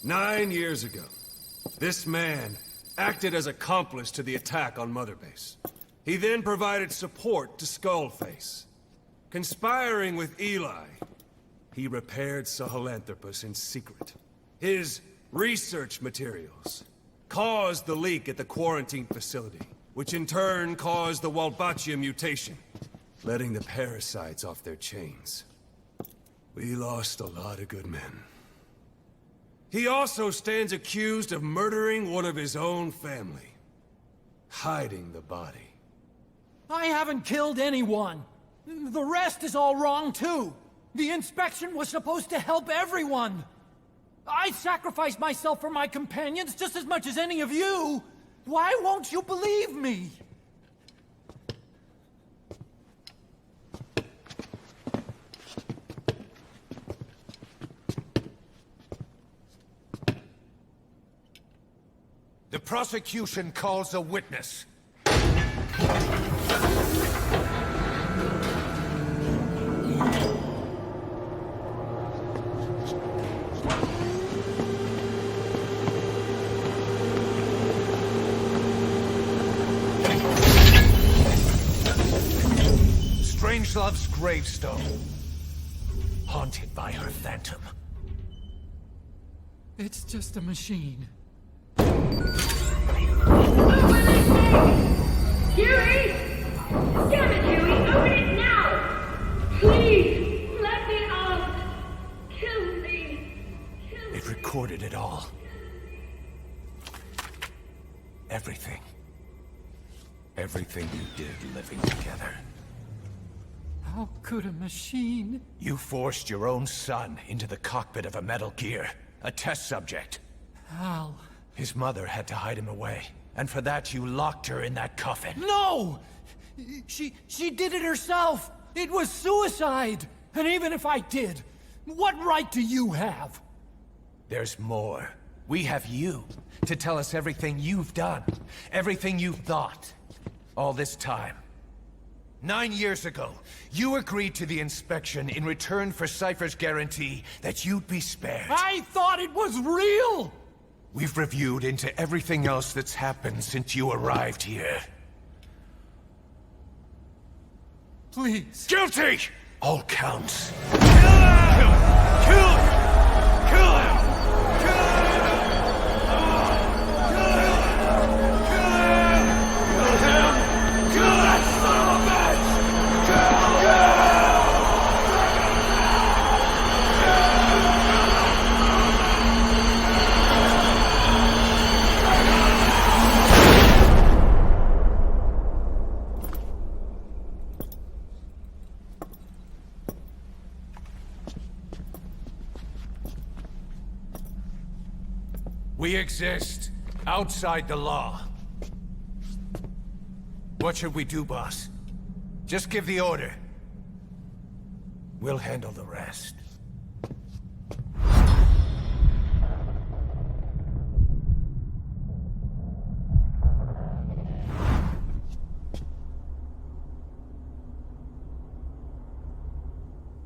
9 years ago, this man acted as accomplice to the attack on Mother Base. He then provided support to Skullface. Conspiring with Eli, he repaired Sahelanthropus in secret. His research materials caused the leak at the quarantine facility, which in turn caused the Walbachia mutation, letting the parasites off their chains. We lost a lot of good men. He also stands accused of murdering one of his own family, hiding the body. I haven't killed anyone. The rest is all wrong, too. The inspection was supposed to help everyone. I sacrificed myself for my companions just as much as any of you. Why won't you believe me? The prosecution calls a witness. Strangelove's gravestone, haunted by her phantom. It's just a machine. Huey! Damn it, Huey! Open it now! Please! Let me out! Kill me! Kill me! It recorded it all. Everything. Everything you did living together. How could a machine? You forced your own son into the cockpit of a Metal Gear. A test subject. How? His mother had to hide him away. And for that, you locked her in that coffin. No! She did it herself! It was suicide! And even if I did, what right do you have? There's more. We have you to tell us everything you've done. Everything you've thought. All this time. 9 years ago, you agreed to the inspection in return for Cypher's guarantee that you'd be spared. I thought it was real! We've reviewed into everything else that's happened since you arrived here. Please. Guilty! All counts. Kill him! Kill him! Kill him! We exist outside the law. What should we do, boss? Just give the order. We'll handle the rest.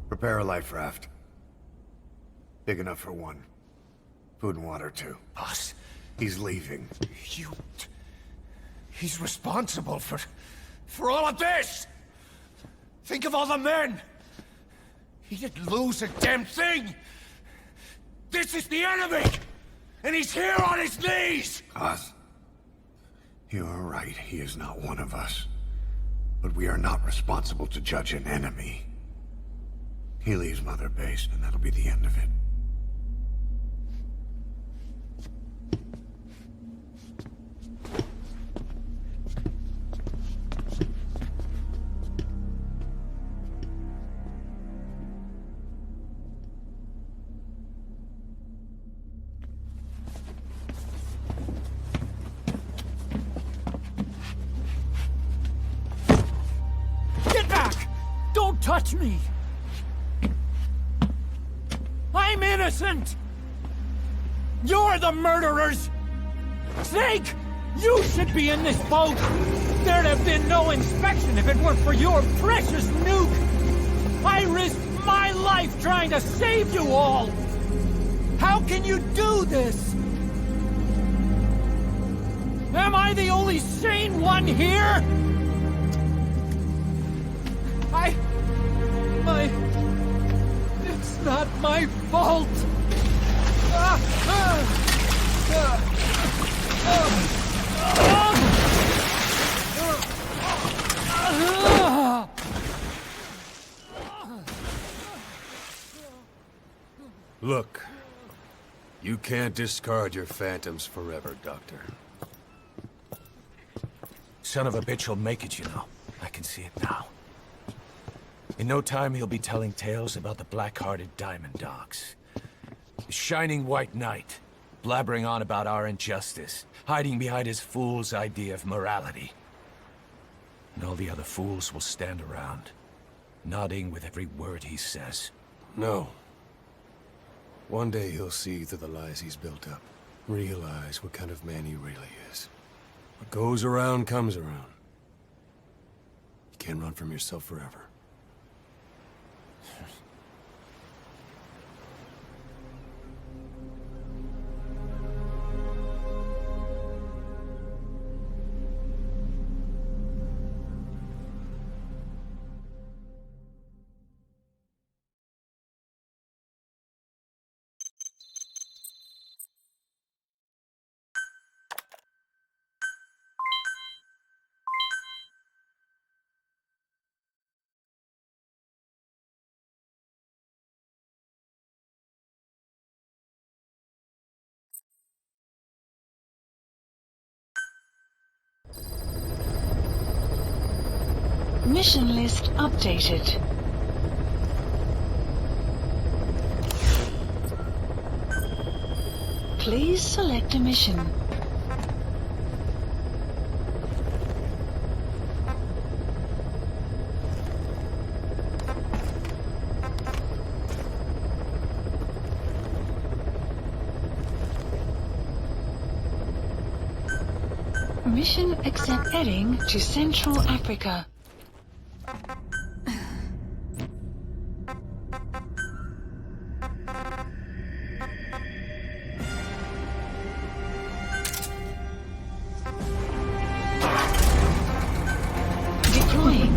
Prepare a life raft. Big enough for one. Food and water, too. Boss, He's leaving. He's responsible for all of this! Think of all the men! He didn't lose a damn thing! This is the enemy! And he's here on his knees! Us? You are right, he is not one of us. But we are not responsible to judge an enemy. He leaves Mother Base, and that'll be the end of it. Touch me! I'm innocent! You're the murderers! Snake! You should be in this boat! There'd have been no inspection if it weren't for your precious nuke! I risked my life trying to save you all! How can you do this? Am I the only sane one here? It's not my fault! Look, you can't discard your phantoms forever, Doctor. Son of a bitch will make it, you know. I can see it now. In no time, he'll be telling tales about the black-hearted Diamond Dogs. The Shining White Knight, blabbering on about our injustice, hiding behind his fool's idea of morality. And all the other fools will stand around, nodding with every word he says. No. One day he'll see through the lies he's built up. Realize what kind of man he really is. What goes around comes around. You can't run from yourself forever. Mission list updated. Please select a mission. Mission accept heading to Central Africa. Deploying.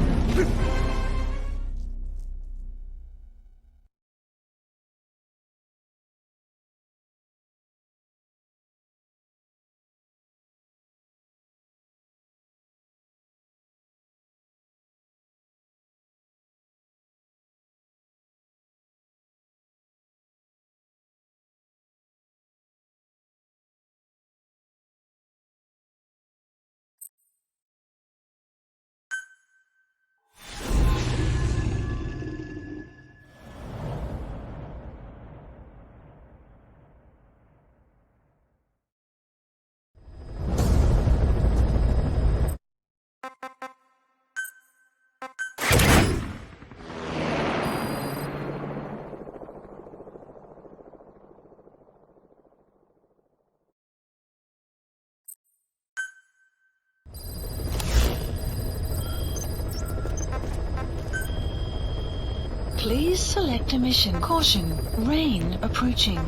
Please select a mission. Caution, rain approaching.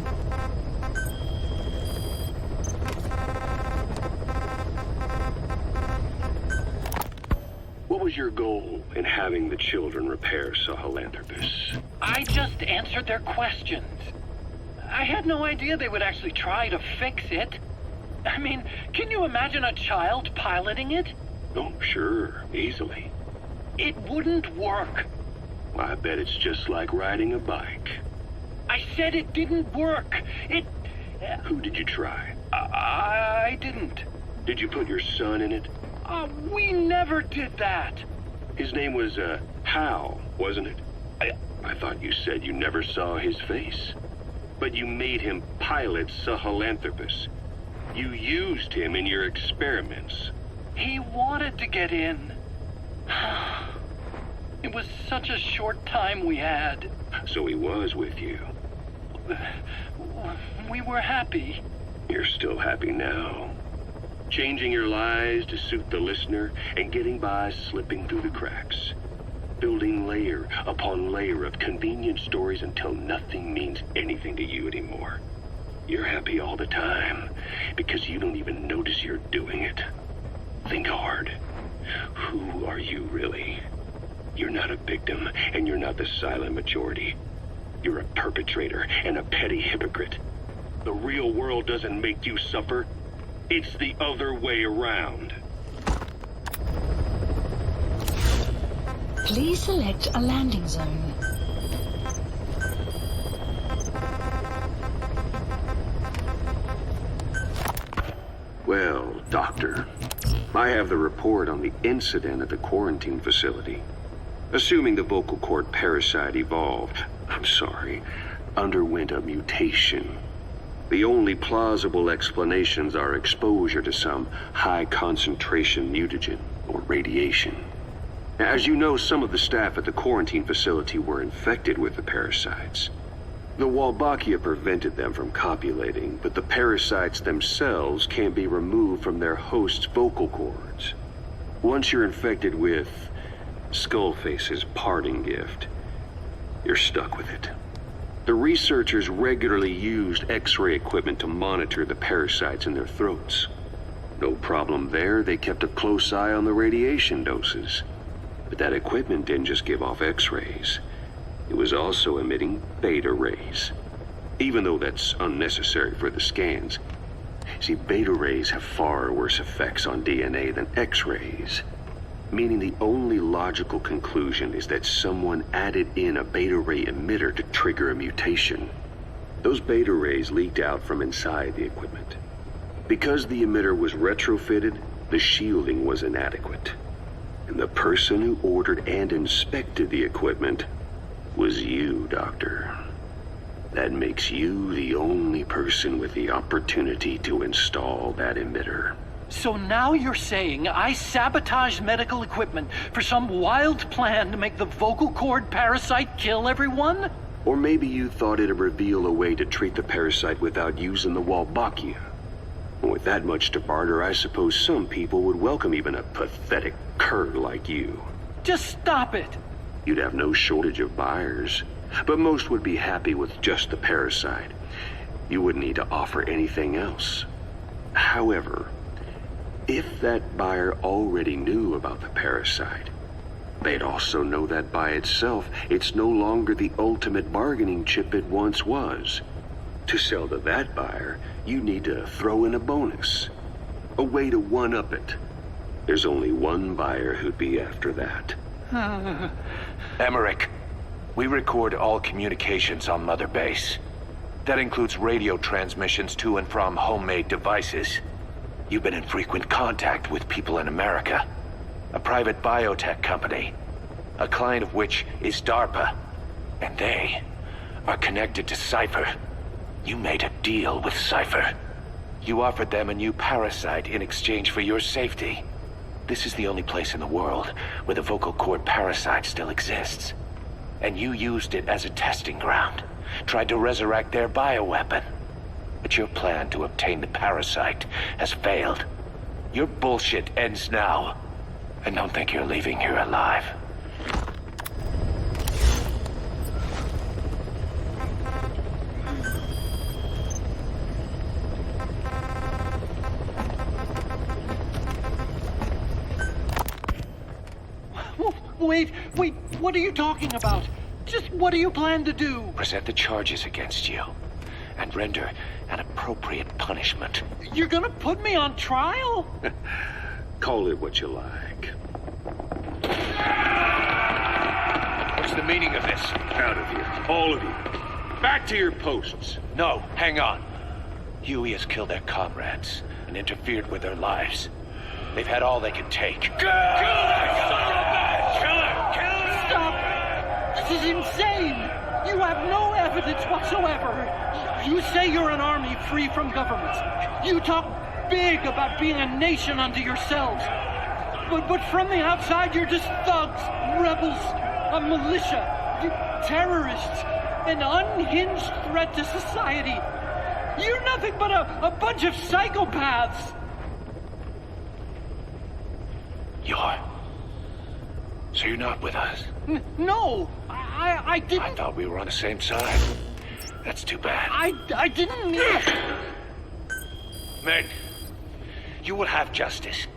What was your goal in having the children repair Sahelanthropus? I just answered their questions. I had no idea they would actually try to fix it. I mean, can you imagine a child piloting it? Oh, sure, easily. It wouldn't work. I bet it's just like riding a bike. I said it didn't work. Who did you try? I didn't. Did you put your son in it? We never did that. His name was, Hal, wasn't it? I thought you said you never saw his face. But you made him pilot Sahelanthropus. You used him in your experiments. He wanted to get in. It was such a short time we had. So he was with you. We were happy. You're still happy now. Changing your lies to suit the listener and getting by slipping through the cracks. Building layer upon layer of convenient stories until nothing means anything to you anymore. You're happy all the time, because you don't even notice you're doing it. Think hard. Who are you really? You're not a victim, and you're not the silent majority. You're a perpetrator and a petty hypocrite. The real world doesn't make you suffer. It's the other way around. Please select a landing zone. Well, Doctor, I have the report on the incident at the quarantine facility. Assuming the vocal cord parasite underwent a mutation. The only plausible explanations are exposure to some high-concentration mutagen or radiation. As you know, some of the staff at the quarantine facility were infected with the parasites. The Wolbachia prevented them from copulating, but the parasites themselves can't be removed from their host's vocal cords. Once you're infected with Skullface's parting gift, you're stuck with it. The researchers regularly used X-ray equipment to monitor the parasites in their throats. No problem there, they kept a close eye on the radiation doses. But that equipment didn't just give off X-rays. It was also emitting beta rays. Even though that's unnecessary for the scans. See, beta rays have far worse effects on DNA than X-rays. Meaning the only logical conclusion is that someone added in a beta ray emitter to trigger a mutation. Those beta rays leaked out from inside the equipment. Because the emitter was retrofitted, the shielding was inadequate. And the person who ordered and inspected the equipment was you, Doctor. That makes you the only person with the opportunity to install that emitter. So now you're saying I sabotaged medical equipment for some wild plan to make the vocal cord parasite kill everyone? Or maybe you thought it'd reveal a way to treat the parasite without using the Wolbachia. With that much to barter, I suppose some people would welcome even a pathetic cur like you. Just stop it! You'd have no shortage of buyers, but most would be happy with just the parasite. You wouldn't need to offer anything else. However, if that buyer already knew about the parasite, they'd also know that by itself, it's no longer the ultimate bargaining chip it once was. To sell to that buyer, you need to throw in a bonus. A way to one-up it. There's only one buyer who'd be after that. Emmerich, we record all communications on Mother Base. That includes radio transmissions to and from homemade devices. You've been in frequent contact with people in America. A private biotech company. A client of which is DARPA. And they are connected to Cypher. You made a deal with Cypher. You offered them a new parasite in exchange for your safety. This is the only place in the world where the vocal cord parasite still exists. And you used it as a testing ground. Tried to resurrect their bioweapon. But your plan to obtain the parasite has failed. Your bullshit ends now. And don't think you're leaving here alive. Wait, what are you talking about? Just what do you plan to do? Present the charges against you, and render an appropriate punishment. You're gonna put me on trial? Call it what you like. What's the meaning of this? Out of here, all of you. Back to your posts. No, hang on. Huey has killed their comrades and interfered with their lives. They've had all they could take. Kill her! This is insane! You have no evidence whatsoever. You say you're an army free from government. You talk big about being a nation unto yourselves. But from the outside, you're just thugs, rebels, a militia, terrorists, an unhinged threat to society. You're nothing but a bunch of psychopaths. So you're not with us? No, I didn't. I thought we were on the same side. That's too bad. I didn't mean... Men, you will have justice.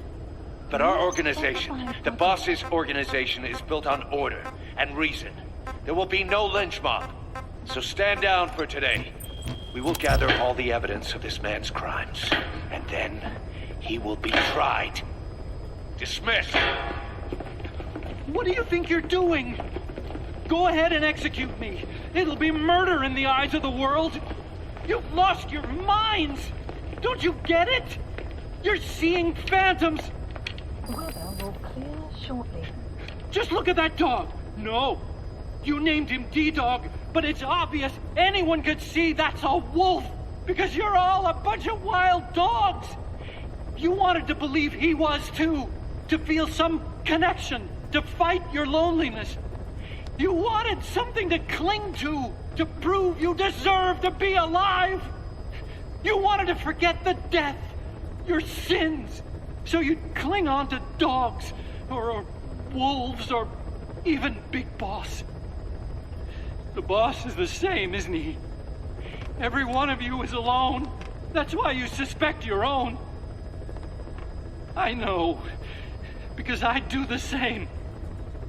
But our organization, the boss's organization, is built on order and reason. There will be no lynch mob. So stand down for today. We will gather all the evidence of this man's crimes. And then he will be tried. Dismissed. What do you think you're doing? Go ahead and execute me. It'll be murder in the eyes of the world. You've lost your minds. Don't you get it? You're seeing phantoms. Order will clear shortly. Just look at that dog. No, you named him D-Dog, but it's obvious anyone could see that's a wolf because you're all a bunch of wild dogs. You wanted to believe he was too, to feel some connection, to fight your loneliness. You wanted something to cling to prove you deserve to be alive. You wanted to forget the death, your sins, so you'd cling on to dogs, or wolves, or even Big Boss. The boss is the same, isn't he? Every one of you is alone. That's why you suspect your own. I know, because I do the same.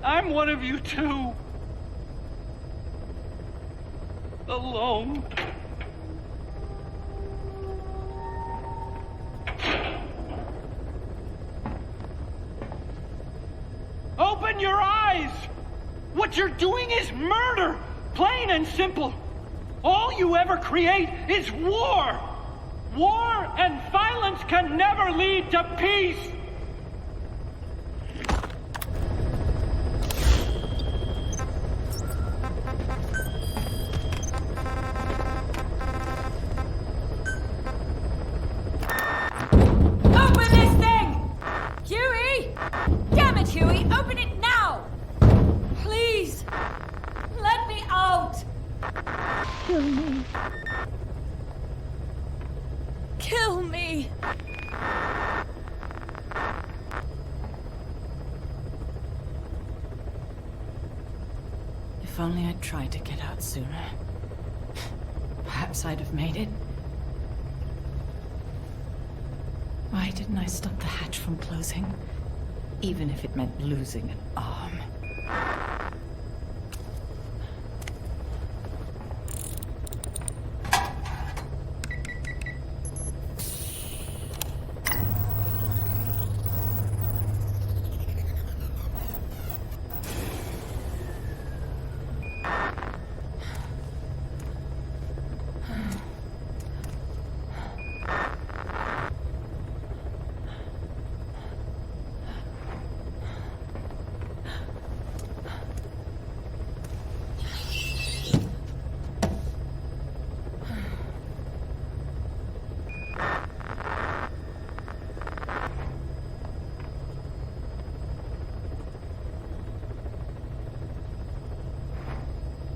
I'm one of you too. Alone. Open your eyes! What you're doing is murder! Plain and simple. All you ever create is war! War and violence can never lead to peace! Open this thing! Huey! Damn it, Huey! Open it now! Please! Let me out! Kill me. Kill me! If only I'd tried to get out sooner. Perhaps I'd have made it. Why didn't I stop the hatch from closing? Even if it meant losing an arm.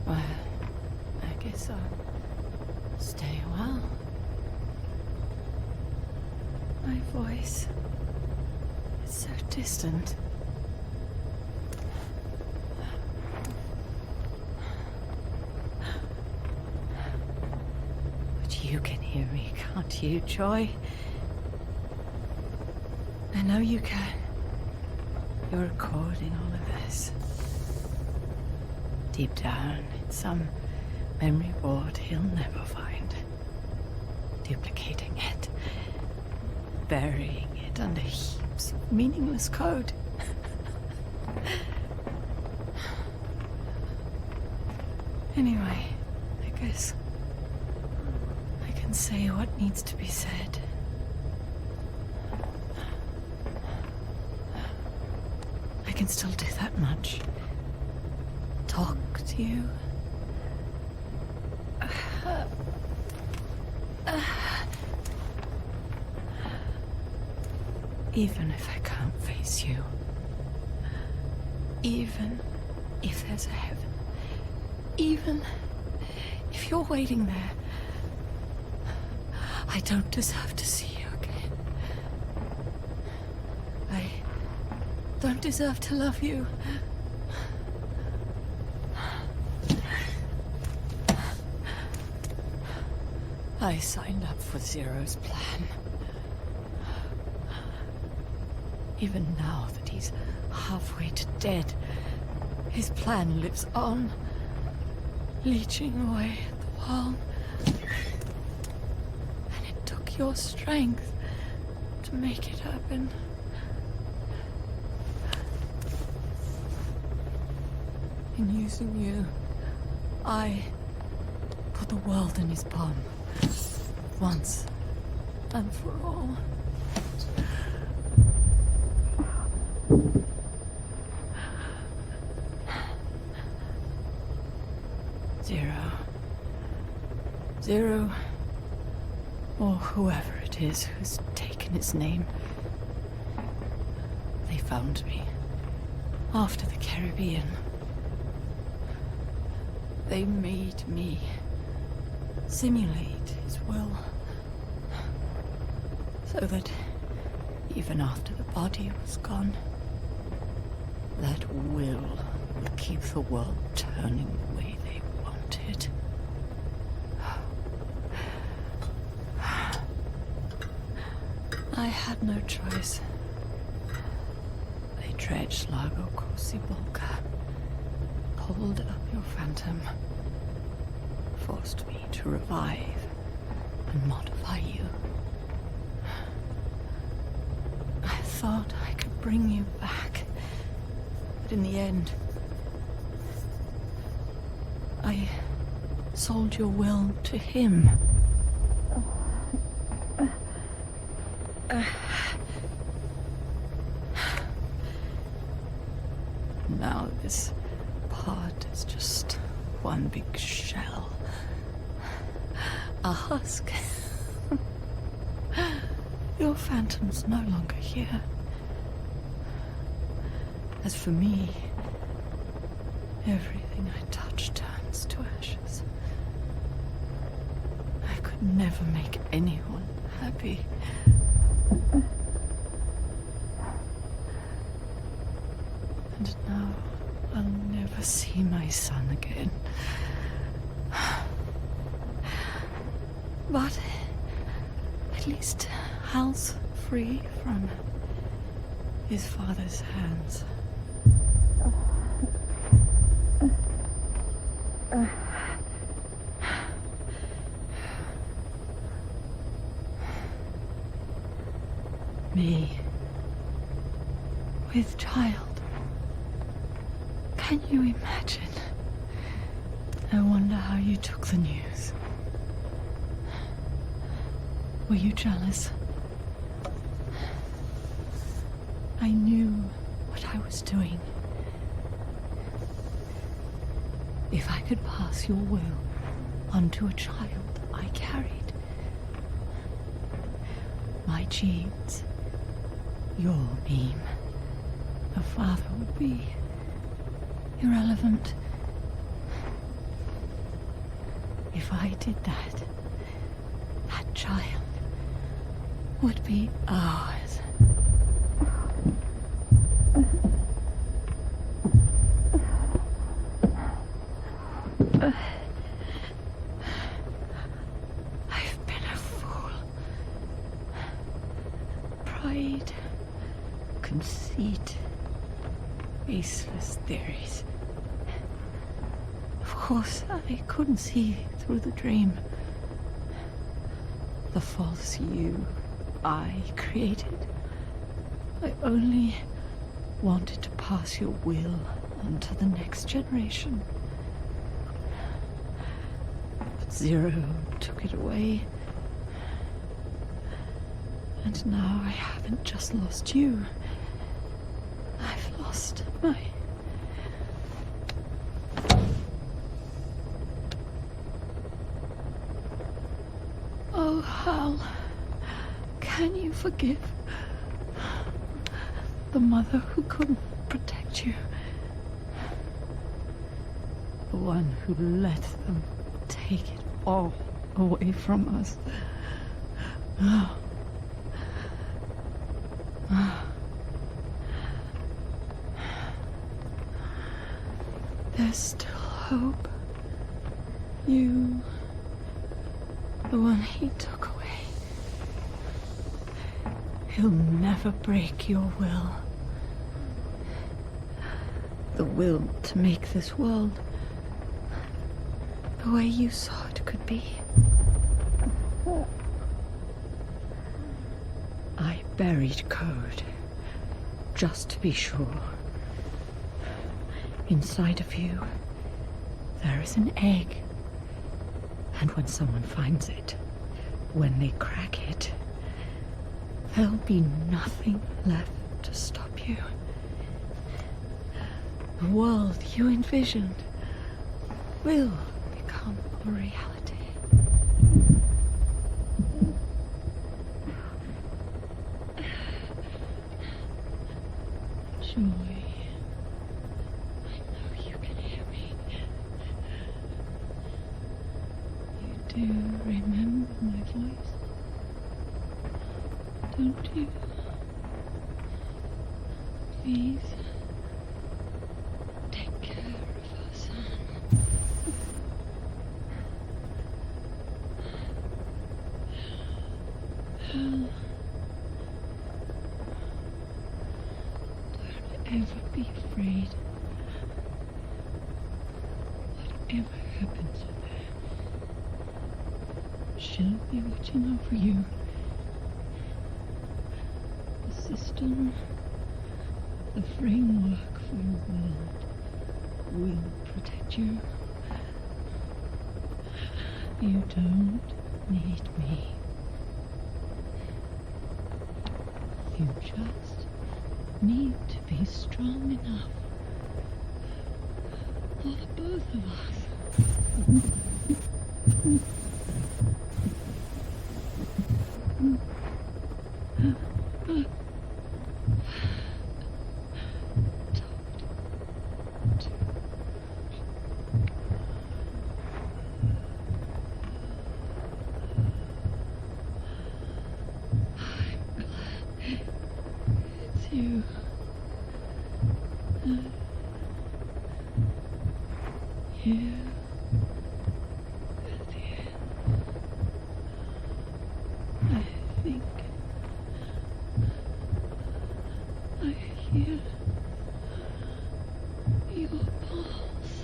Well, I guess I'll stay a while. My voice, it's so distant. But you can hear me, can't you, Joy? I know you can. You're recording all of this. Deep down in some memory ward he'll never find. Duplicating it. Burying it under heaps of meaningless code. Anyway, I guess I can say what needs to be said. I can still do that much. Talk to you. Even if I can't face you. Even if there's a heaven. Even if you're waiting there. I don't deserve to see you again. I don't deserve to love you. I signed up for Zero's plan. Even now that he's halfway to dead, his plan lives on, leeching away at the world. And it took your strength to make it happen. In using you, I put the world in his palm. Once and for all. Zero, or whoever it is who's taken its name. They found me after the Caribbean. They made me simulate his will, so that even after the body was gone, that will would keep the world turning the way they wanted. I had no choice. They dredged Largo Corsibolca, pulled up your phantom, forced me to revive and modify you. I thought I could bring you back, but in the end, I sold your will to him. Now this pod is just one big shell. A husk. Your phantom's no longer here. As for me, everything I touch turns to ashes. I could never make anyone happy. And now I'll never see my son again. But at least Hal's free from his father's hands. Me with child. Can you imagine? I wonder how you took the news. Were you jealous? I knew what I was doing. If I could pass your will onto a child I carried, my genes, your meme, a father would be irrelevant. If I did that, that child would be ours. I've been a fool. Pride, conceit, baseless theories. Of course, I couldn't see through the dream. The false you I created. I only wanted to pass your will on to the next generation. But Zero took it away. And now I haven't just lost you. I've lost my... Oh, Hal, can you forgive the mother who couldn't protect you? The one who let them take it all away from us. There's still hope. You, The one he took away. He'll never break your will. The will to make this world the way you saw it could be. I buried code, just to be sure. Inside of you, there is an egg. And when someone finds it, when they crack it, there'll be nothing left to stop you. The world you envisioned will become a reality. Joy, I know you can hear me. You do remember my voice, don't you? Please. Take care of our son. Don't ever be afraid. Whatever happens to them, she'll be watching over you. The system, the framework for your world will protect you. You don't need me. You just need to be strong enough for the both of us. It's you. Here at the end, I think I hear your pulse.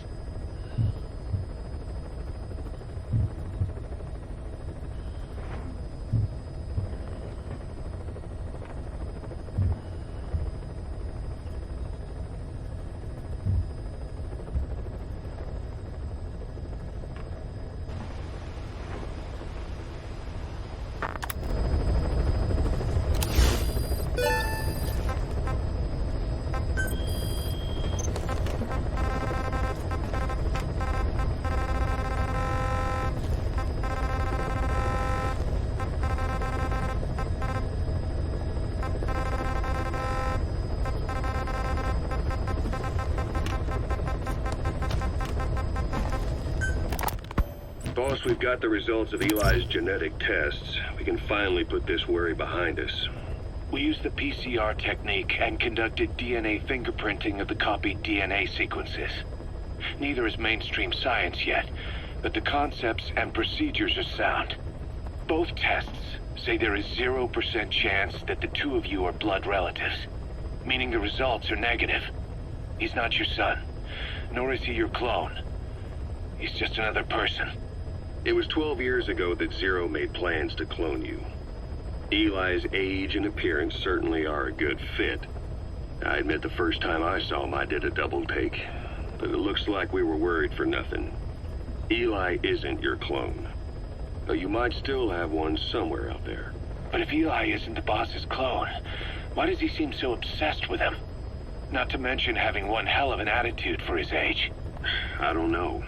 Boss, we've got the results of Eli's genetic tests. We can finally put this worry behind us. We used the PCR technique and conducted DNA fingerprinting of the copied DNA sequences. Neither is mainstream science yet, but the concepts and procedures are sound. Both tests say there is 0% chance that the two of you are blood relatives, meaning the results are negative. He's not your son, nor is he your clone. He's just another person. It was 12 years ago that Zero made plans to clone you. Eli's age and appearance certainly are a good fit. I admit the first time I saw him I did a double take, but it looks like we were worried for nothing. Eli isn't your clone, though you might still have one somewhere out there. But if Eli isn't the boss's clone, why does he seem so obsessed with him? Not to mention having one hell of an attitude for his age. I don't know.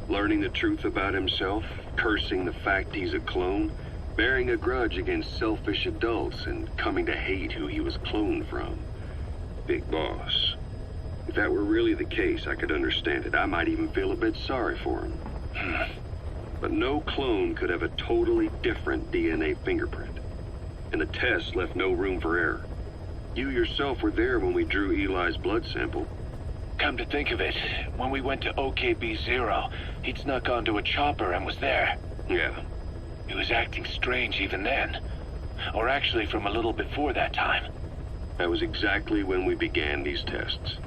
Learning the truth about himself, cursing the fact he's a clone, bearing a grudge against selfish adults, and coming to hate who he was cloned from. Big boss. If that were really the case, I could understand it. I might even feel a bit sorry for him. But no clone could have a totally different DNA fingerprint. And the test left no room for error. You yourself were there when we drew Eli's blood sample. Come to think of it, when we went to OKB-0, he'd snuck onto a chopper and was there. Yeah. He was acting strange even then. Or actually from a little before that time. That was exactly when we began these tests.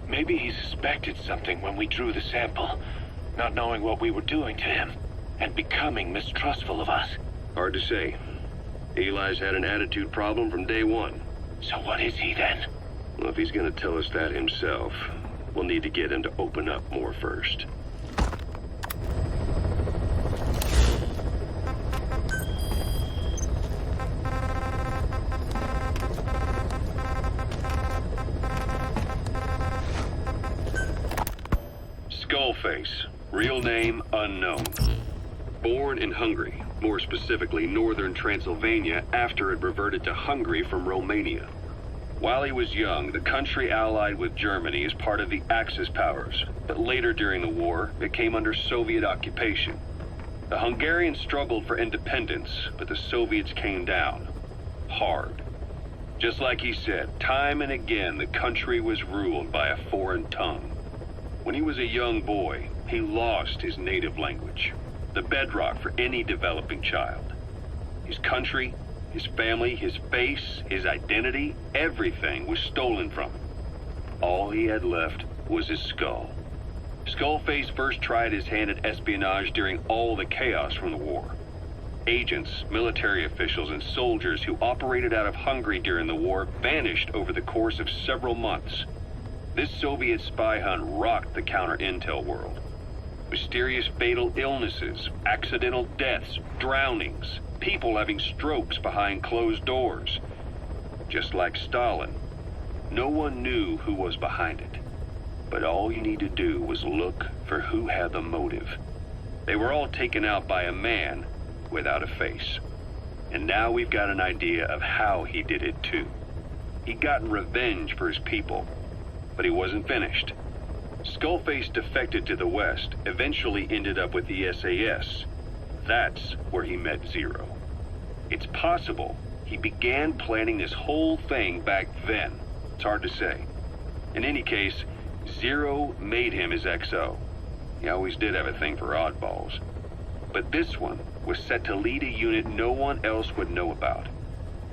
Maybe he suspected something when we drew the sample, not knowing what we were doing to him, and becoming mistrustful of us. Hard to say. Eli's had an attitude problem from day one. So what is he then? Well, if he's gonna tell us that himself, we'll need to get him to open up more first. Skullface, real name unknown. Born in Hungary, more specifically northern Transylvania, after it reverted to Hungary from Romania. While he was young, the country allied with Germany as part of the Axis powers, but later during the war, it came under Soviet occupation. The Hungarians struggled for independence, but the Soviets came down. Hard. Just like he said, time and again the country was ruled by a foreign tongue. When he was a young boy, he lost his native language, the bedrock for any developing child. His country, his family, his face, his identity, everything was stolen from him. All he had left was his skull. Skullface first tried his hand at espionage during all the chaos from the war. Agents, military officials, and soldiers who operated out of Hungary during the war vanished over the course of several months. This Soviet spy hunt rocked the counter-intel world. Mysterious fatal illnesses, accidental deaths, drownings, people having strokes behind closed doors. Just like Stalin, no one knew who was behind it. But all you need to do was look for who had the motive. They were all taken out by a man without a face. And now we've got an idea of how he did it too. He'd gotten revenge for his people, but he wasn't finished. Skullface defected to the West, eventually ended up with the SAS. That's where he met Zero. It's possible he began planning this whole thing back then. It's hard to say. In any case, Zero made him his XO. He always did have a thing for oddballs. But this one was set to lead a unit no one else would know about.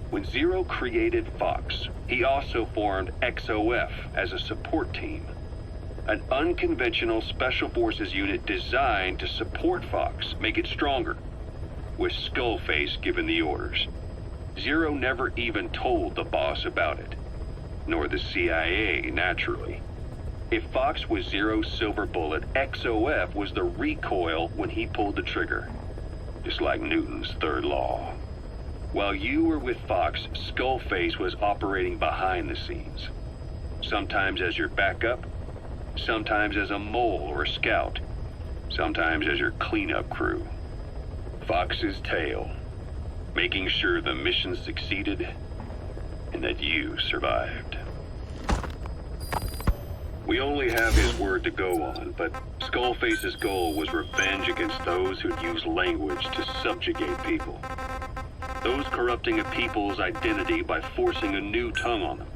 When Zero created Fox, he also formed XOF as a support team. An unconventional special forces unit designed to support Fox, make it stronger, with Skullface giving the orders. Zero never even told the boss about it, nor the CIA, naturally. If Fox was Zero's silver bullet, XOF was the recoil when he pulled the trigger, just like Newton's third law. While you were with Fox, Skullface was operating behind the scenes. Sometimes as your backup, sometimes as a mole or a scout, sometimes as your cleanup crew. Fox's tail, making sure the mission succeeded and that you survived. We only have his word to go on, but Skullface's goal was revenge against those who'd use language to subjugate people. Those corrupting a people's identity by forcing a new tongue on them.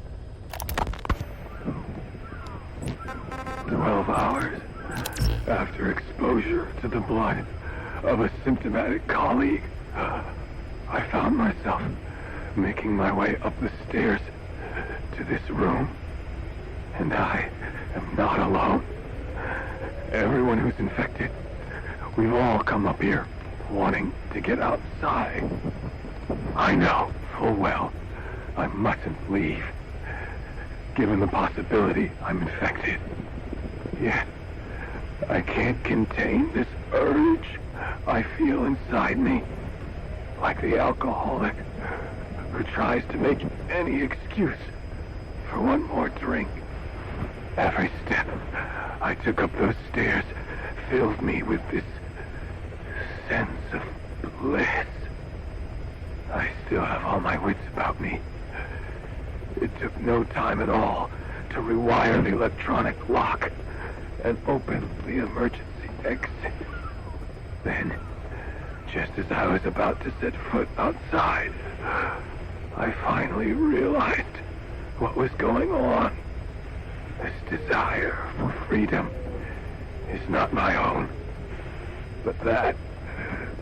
12 hours after exposure to the blood of a symptomatic colleague, I found myself making my way up the stairs to this room. And I am not alone. Everyone who's infected, we've all come up here wanting to get outside. I know full well I mustn't leave, given the possibility I'm infected. Yet, I can't contain this urge I feel inside me, like the alcoholic who tries to make any excuse for one more drink. Every step I took up those stairs filled me with this sense of bliss. I still have all my wits about me. It took no time at all to rewire the electronic lock and open the emergency exit. Then, just as I was about to set foot outside, I finally realized what was going on. This desire for freedom is not my own, but that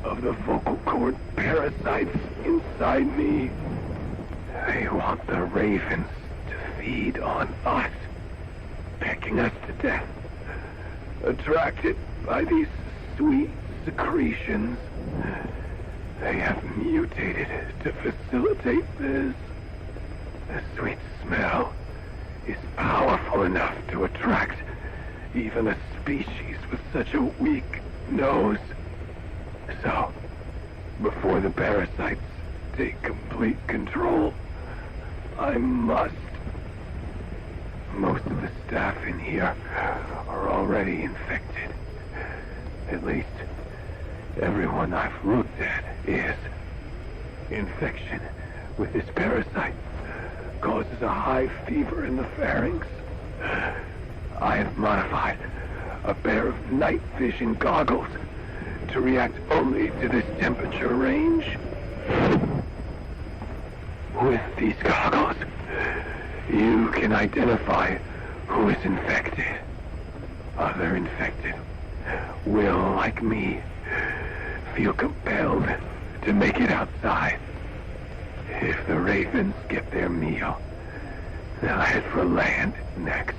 of the vocal cord parasites inside me. They want the ravens to feed on us, pecking us to death, attracted by these sweet secretions. They have mutated to facilitate this. The sweet smell is powerful enough to attract even a species with such a weak nose. So, before the parasites take complete control, I must. Most of the staff in here are already infected. At least, everyone I've looked at is. Infection with this parasite causes a high fever in the pharynx. I have modified a pair of night vision goggles to react only to this temperature range. With these goggles, you can identify who is infected. Other infected will, like me, feel compelled to make it outside. If the ravens get their meal, they'll head for land next.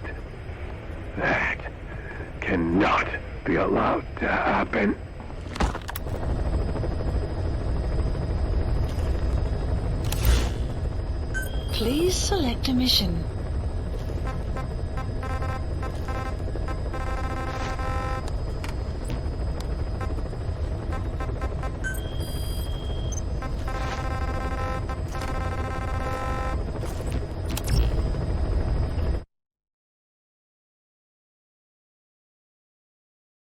That cannot be allowed to happen. Please select a mission.